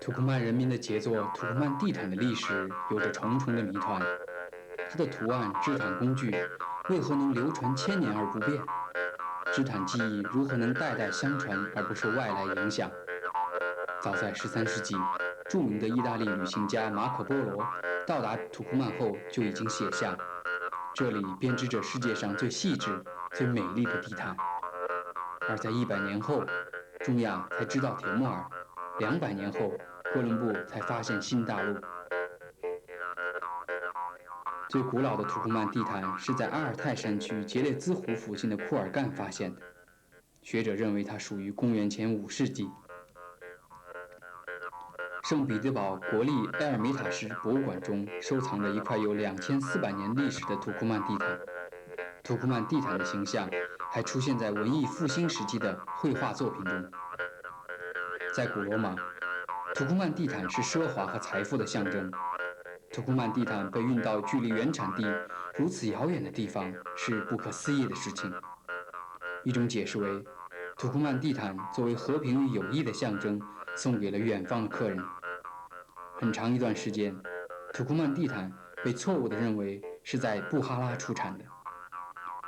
土库曼人民的杰作土库曼地毯的历史有着重重的谜团，它的图案、织毯工具为何能流传千年而不变？织毯技艺如何能代代相传而不受外来影响？早在13世纪，著名的意大利旅行家马可·波罗到达土库曼后就已经写下：这里编织着世界上最细致、最美丽的地毯。而在100年后，中亚才知道铁木尔；200年后，哥伦布才发现新大陆。最古老的土库曼地毯是在阿尔泰山区杰列兹湖附近的库尔干发现的，学者认为它属于公元前5世纪。圣彼得堡国立埃尔米塔什博物馆中收藏着一块有2400年历史的土库曼地毯。土库曼地毯的形象还出现在文艺复兴时期的绘画作品中。在古罗马，土库曼地毯是奢华和财富的象征。土库曼地毯被运到距离原产地如此遥远的地方是不可思议的事情。一种解释为，土库曼地毯作为和平与友谊的象征，送给了远方的客人。很长一段时间，土库曼地毯被错误地认为是在布哈拉出产的，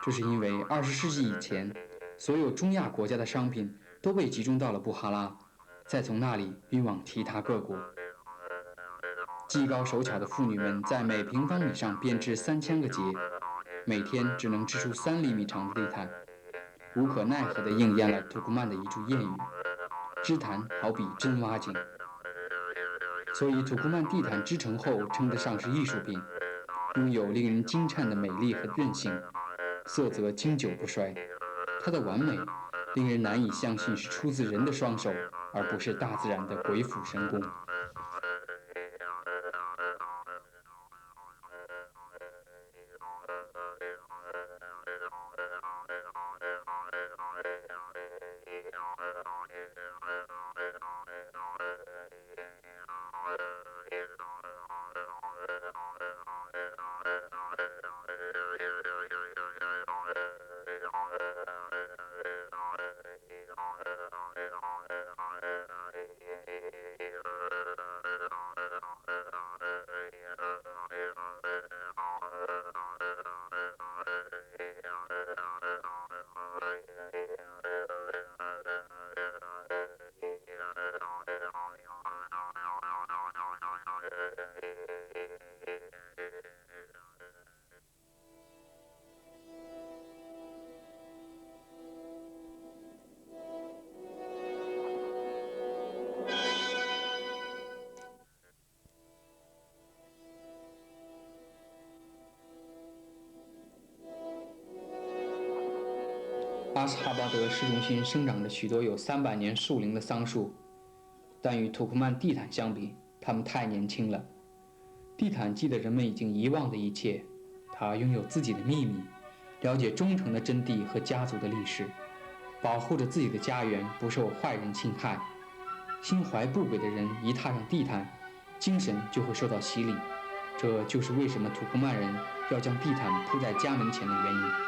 这是因为20世纪以前，所有中亚国家的商品都被集中到了布哈拉，再从那里运往其他各国。技高手巧的妇女们在每平方米上编织3000个结，每天只能织出3厘米长的地毯，无可奈何地应验了土库曼的一句谚语：织毯好比真挖井。所以土库曼地毯织成后称得上是艺术品，拥有令人惊颤的美丽和韧性，色泽经久不衰。它的完美令人难以相信是出自人的双手，而不是大自然的鬼斧神工。阿什哈巴德市中心生长着许多有300年树龄的桑树，但与土库曼地毯相比，它们太年轻了。地毯记得人们已经遗忘的一切，它拥有自己的秘密，了解忠诚的真谛和家族的历史，保护着自己的家园不受坏人侵害。心怀不轨的人一踏上地毯，精神就会受到洗礼。这就是为什么土库曼人要将地毯铺在家门前的原因。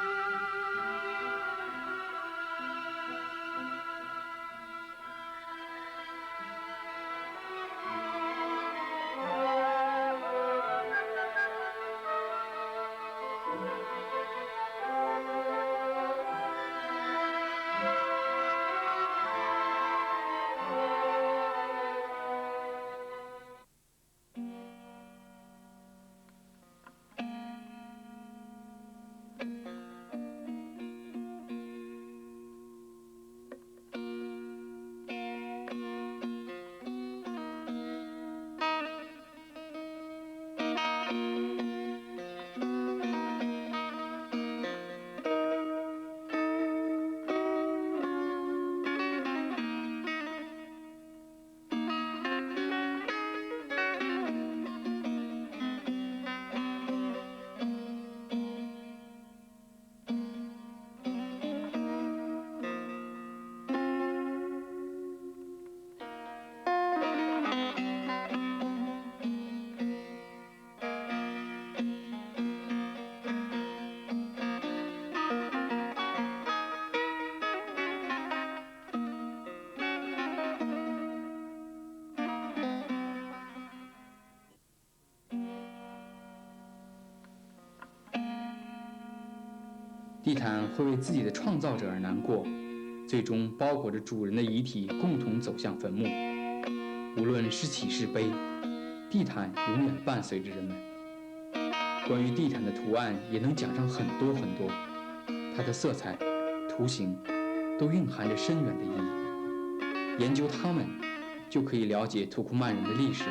地毯会为自己的创造者而难过，最终包裹着主人的遗体共同走向坟墓。无论是喜是悲，地毯永远伴随着人们。关于地毯的图案也能讲上很多很多，它的色彩、图形都蕴含着深远的意义。研究它们，就可以了解土库曼人的历史，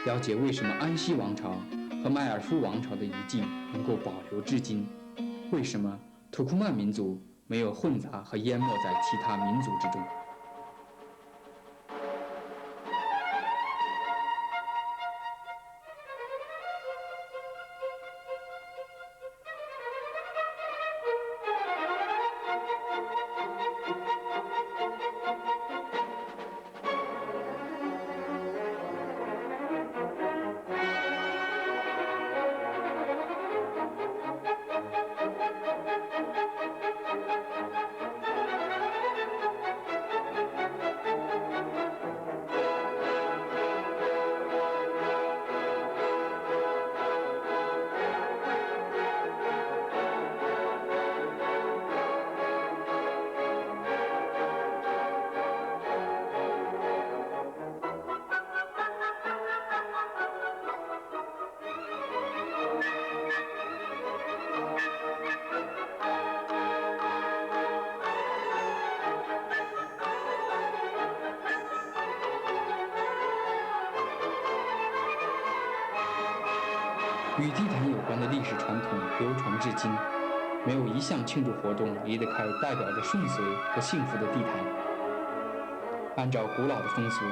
了解为什么安息王朝和迈尔夫王朝的遗迹能够保留至今，为什么土库曼民族没有混杂和淹没在其他民族之中。与地毯有关的历史传统流传至今，没有一项庆祝活动离得开代表着顺遂和幸福的地毯。按照古老的风俗，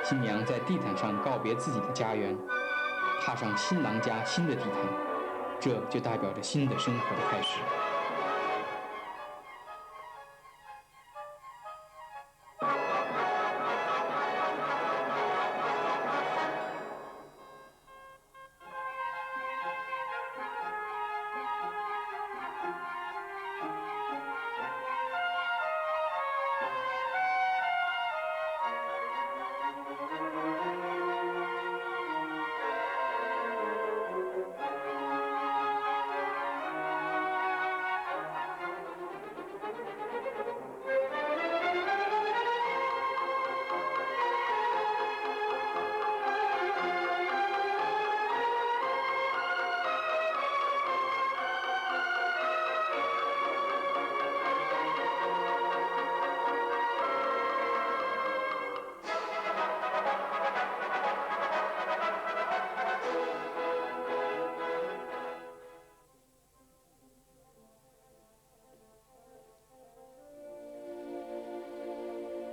新娘在地毯上告别自己的家园，踏上新郎家新的地毯，这就代表着新的生活的开始。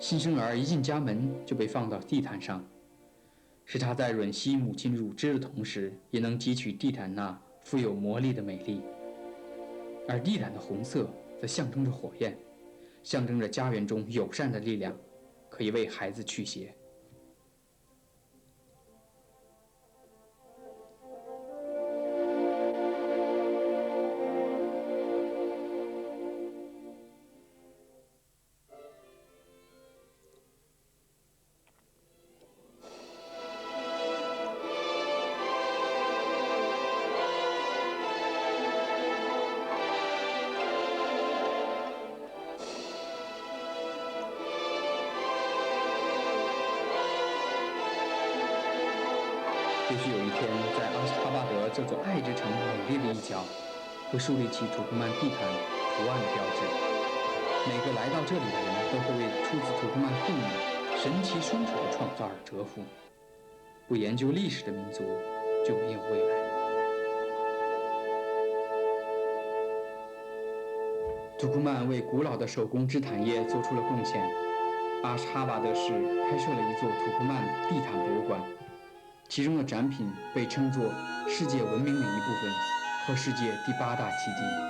新生儿一进家门就被放到地毯上，使他在吮吸母亲乳汁的同时，也能汲取地毯那富有魔力的美丽。而地毯的红色则象征着火焰，象征着家园中友善的力量，可以为孩子驱邪。也许有一天，在阿斯哈巴德这座爱之城美丽的一角，会树立起土库曼地毯图案的标志。每个来到这里的人都会为出自土库曼父母神奇双手的创造而折服。不研究历史的民族就没有未来。土库曼为古老的手工织毯业做出了贡献。阿什哈巴德市开设了一座土库曼地毯博物馆。其中的展品被称作世界文明的一部分和世界第8大奇迹。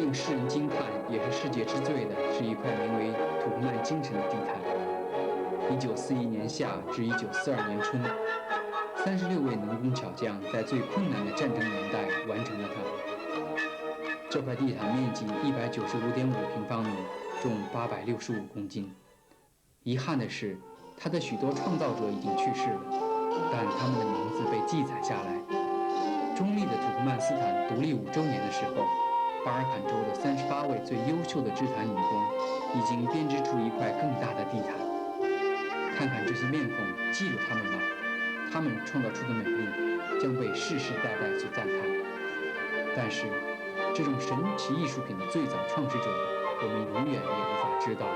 令世人惊叹，也是世界之最的，是一块名为土库曼精神的地毯。1941年夏至1942年春，36位能工巧匠在最困难的战争年代完成了它。这块地毯面积195.5平方米，重865公斤。遗憾的是，它的许多创造者已经去世了，但他们的名字被记载下来。中立的土库曼斯坦独立5周年的时候，巴尔坎州的38位最优秀的织毯女工已经编织出一块更大的地毯。看看这些面孔，记住他们吧，他们创造出的美丽将被世世代代所赞叹。但是，这种神奇艺术品的最早创始者，我们永远也无法知道。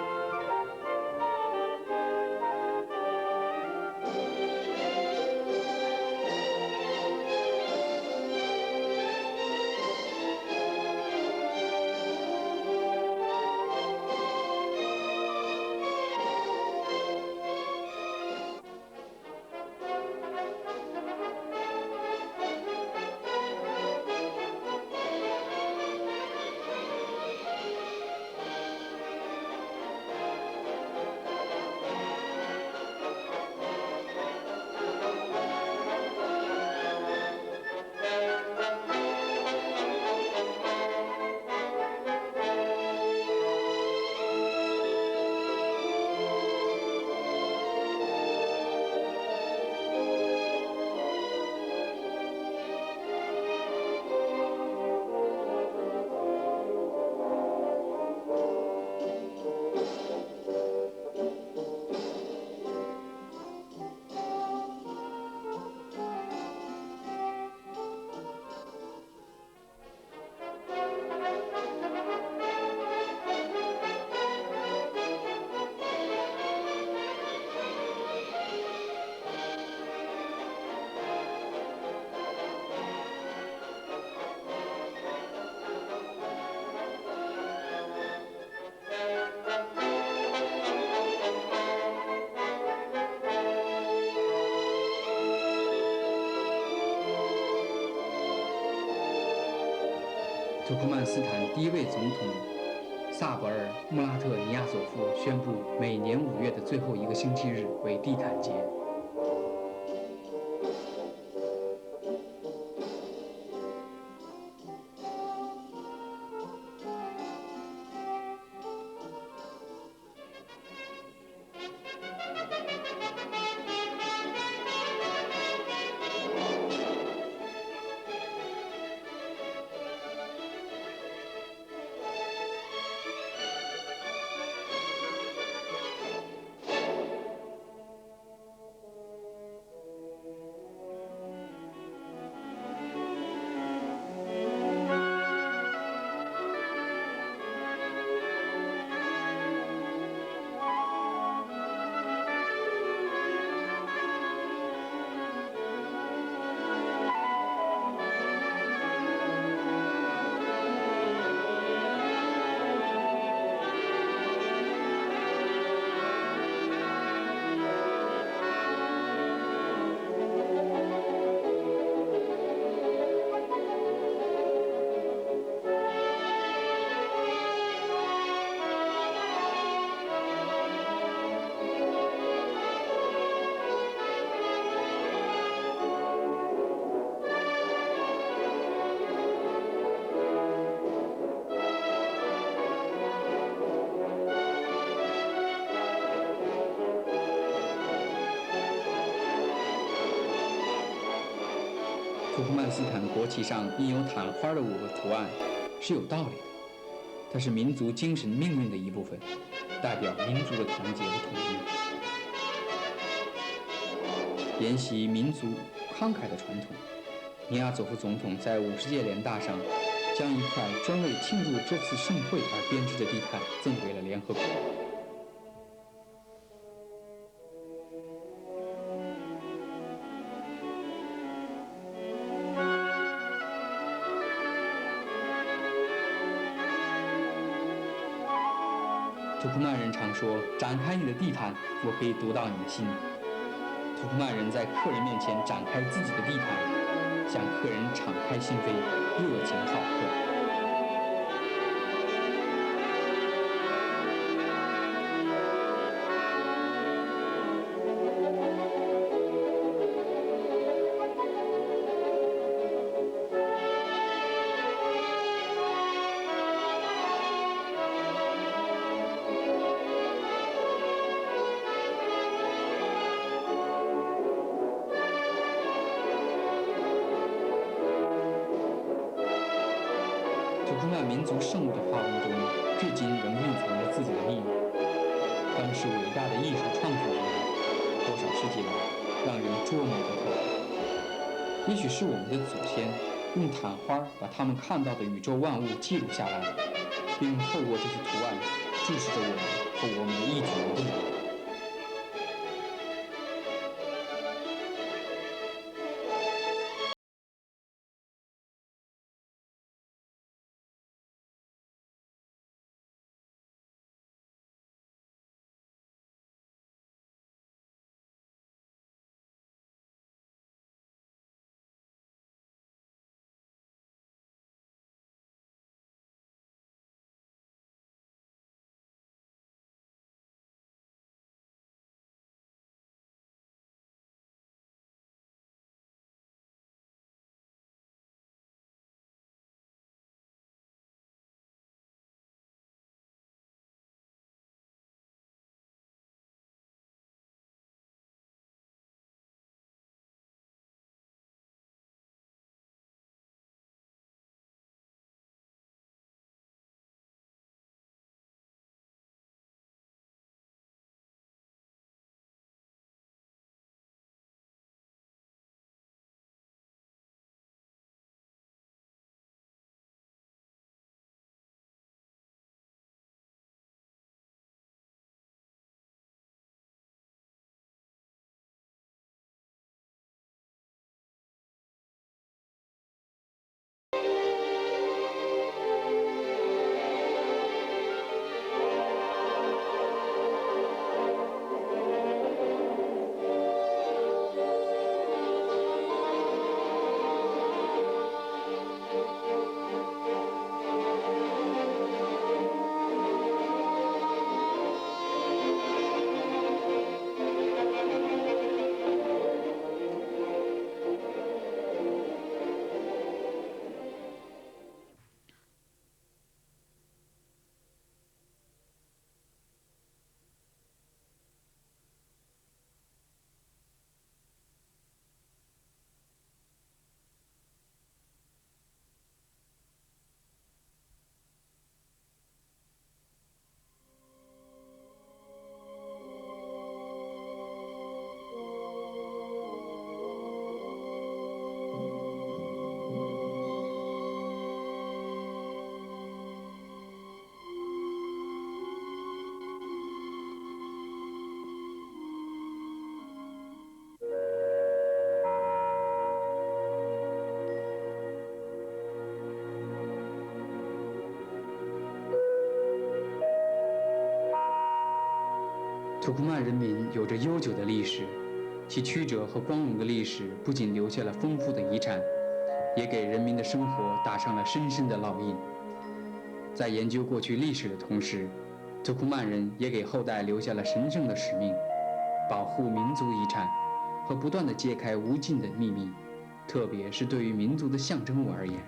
土库曼斯坦第一位总统萨博尔·穆拉特·尼亚佐夫宣布，每年5月的最后一个星期日为地毯节。土库曼斯坦国旗上印有毯花的5个图案是有道理的，它是民族精神命运的一部分，代表民族的团结和统一。沿袭民族慷慨的传统，尼亚佐夫总统在50届联大上将一块专为庆祝这次盛会而编织的地毯赠给了联合国。土库曼人常说：“展开你的地毯，我可以读到你的心。”土库曼人在客人面前展开自己的地毯，向客人敞开心扉，热情好客。库曼民族圣物的画物中，至今仍蕴藏着自己的秘密。他们是伟大的艺术创作者，多少世纪来，让人捉摸不透。也许是我们的祖先用毯花把他们看到的宇宙万物记录下来，并透过这些图案注视着我们和我们的一举一动。土库曼人民有着悠久的历史，其曲折和光荣的历史不仅留下了丰富的遗产，也给人民的生活打上了深深的烙印。在研究过去历史的同时，土库曼人也给后代留下了神圣的使命，保护民族遗产和不断地揭开无尽的秘密，特别是对于民族的象征物而言。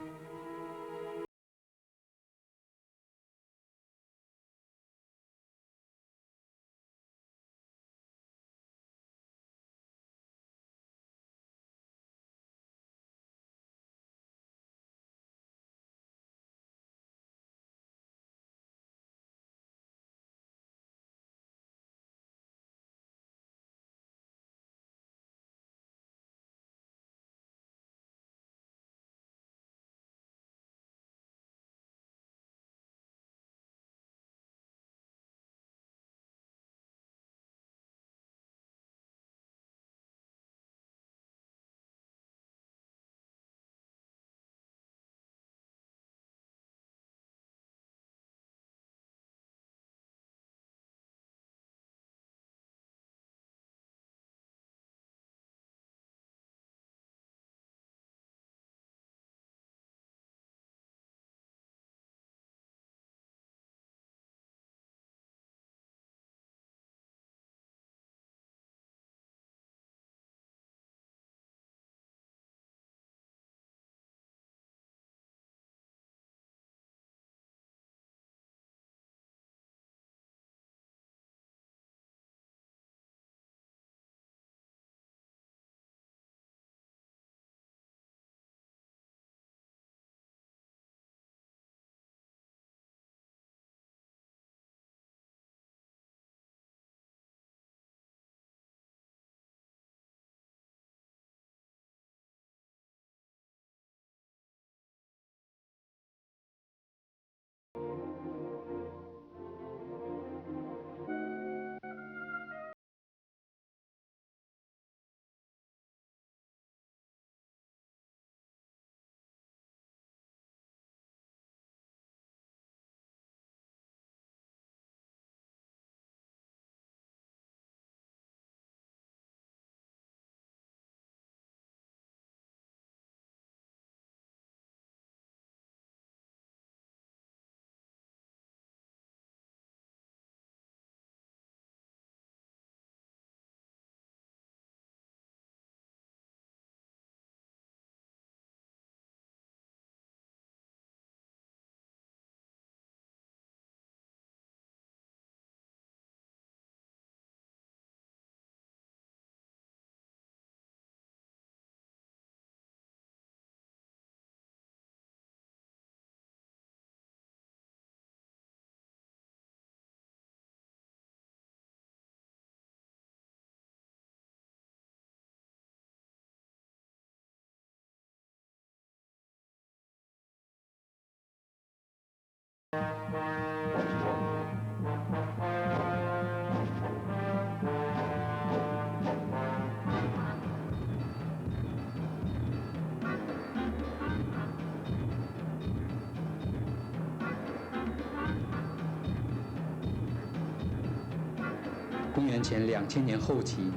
前2000年后期，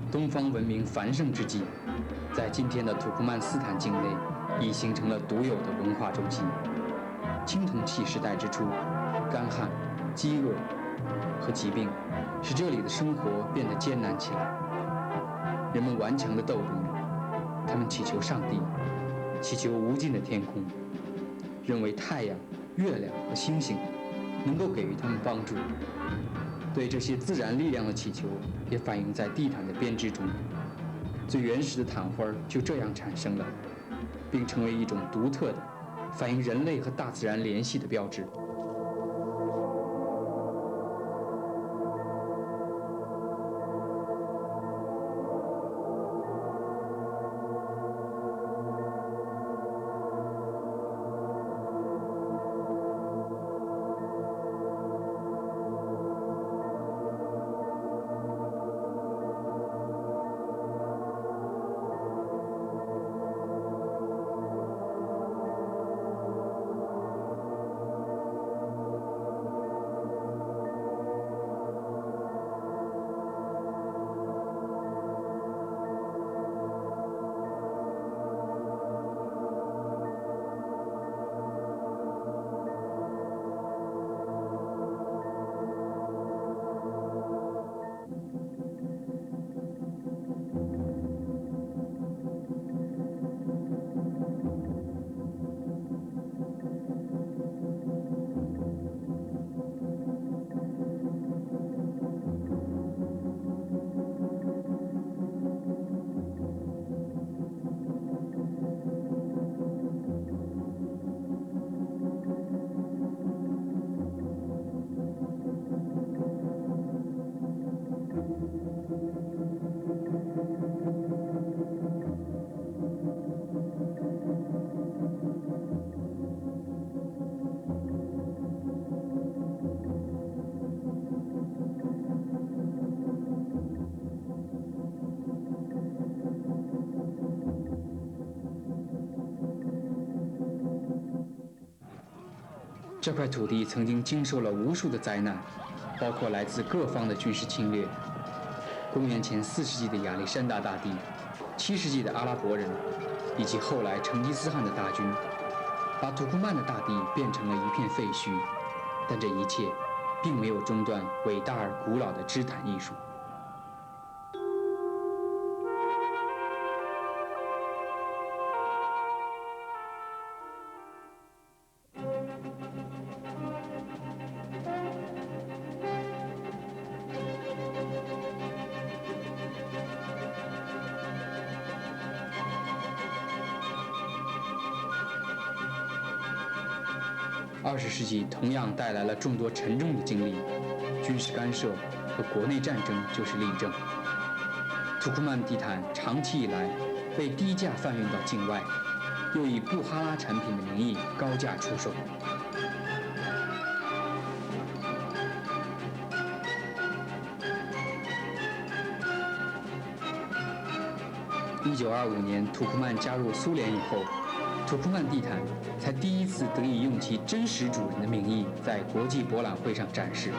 东方文明繁盛之际，在今天的土库曼斯坦境内，已形成了独有的文化中心。青铜器时代之初，干旱、饥饿和疾病使这里的生活变得艰难起来。人们顽强地斗争，他们祈求上帝，祈求无尽的天空，认为太阳、月亮和星星能够给予他们帮助。对这些自然力量的祈求也反映在地毯的编织中。最原始的毯花就这样产生了，并成为一种独特的、反映人类和大自然联系的标志。这块土地曾经经受了无数的灾难，包括来自各方的军事侵略。公元前4世纪的亚历山大大帝，7世纪的阿拉伯人，以及后来成吉思汗的大军，把土库曼的大地变成了一片废墟。但这一切并没有中断伟大而古老的织毯艺术。20世纪同样带来了众多沉重的经历，军事干涉和国内战争就是例证。土库曼地毯长期以来被低价贩运到境外，又以布哈拉产品的名义高价出售。1925年，土库曼加入苏联以后，土库曼地毯才第一次得以用其真实主人的名义在国际博览会上展示。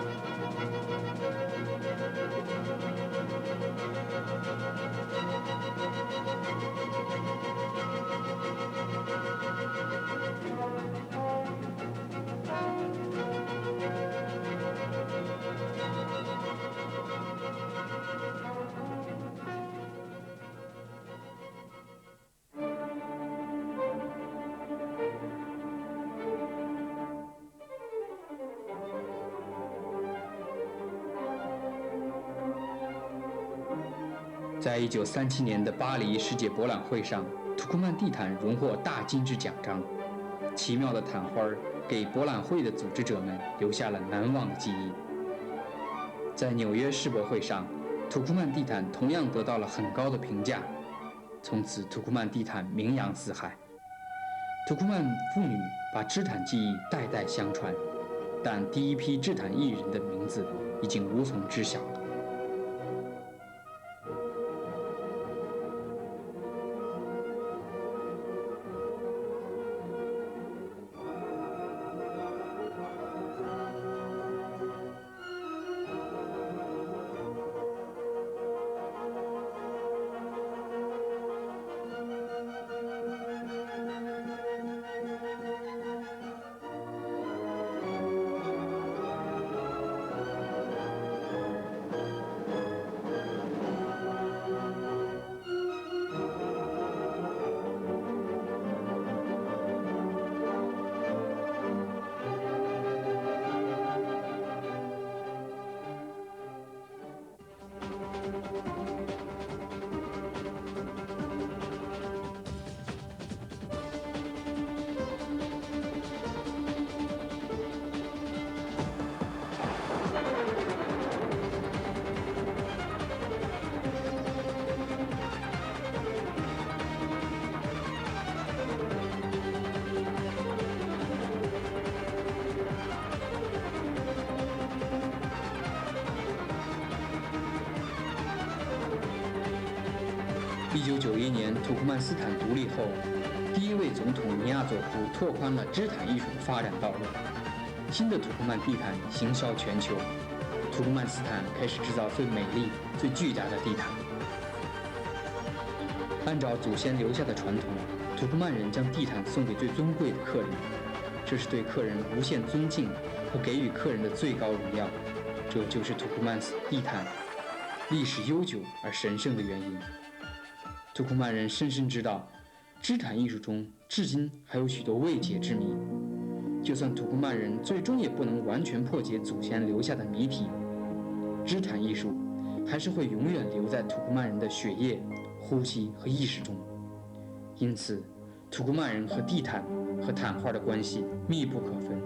在1937年的巴黎世界博览会上，土库曼地毯荣获大金质奖章。奇妙的毯花给博览会的组织者们留下了难忘的记忆。在纽约世博会上，土库曼地毯同样得到了很高的评价，从此土库曼地毯名扬四海。土库曼妇女把织毯技艺代代相传，但第一批织毯艺人的名字已经无从知晓了。1991年土库曼斯坦独立后，第一位总统尼亚佐夫拓宽了织毯艺术的发展道路，新的土库曼地毯行销全球，土库曼斯坦开始制造最美丽、最巨大的地毯。按照祖先留下的传统，土库曼人将地毯送给最尊贵的客人，这是对客人无限尊敬和给予客人的最高荣耀。这就是土库曼地毯历史悠久而神圣的原因。土库曼人深深知道，织毯艺术中至今还有许多未解之谜。就算土库曼人最终也不能完全破解祖先留下的谜题，织毯艺术还是会永远留在土库曼人的血液、呼吸和意识中。因此，土库曼人和地毯和毯花的关系密不可分。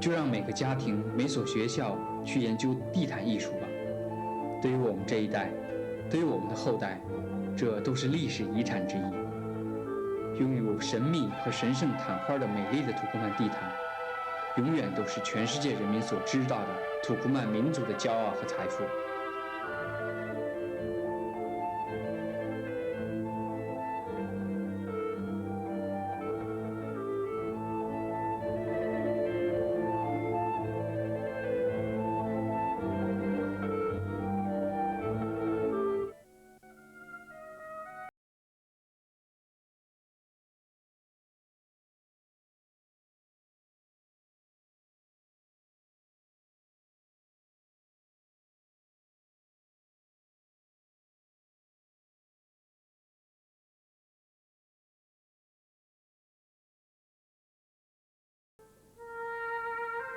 就让每个家庭、每所学校去研究地毯艺术吧。对于我们这一代，对于我们的后代，这都是历史遗产之一。拥有神秘和神圣毯花的美丽的土库曼地毯，永远都是全世界人民所知道的土库曼民族的骄傲和财富。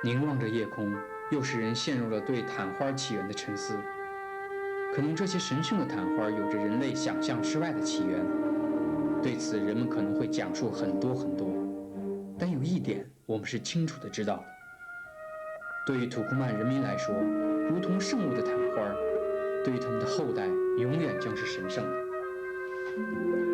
凝望着夜空，又使人陷入了对毯花起源的沉思。可能这些神圣的毯花有着人类想象之外的起源，对此人们可能会讲述很多很多。但有一点我们是清楚的知道的，对于土库曼人民来说，如同圣物的毯花，对于他们的后代永远将是神圣的。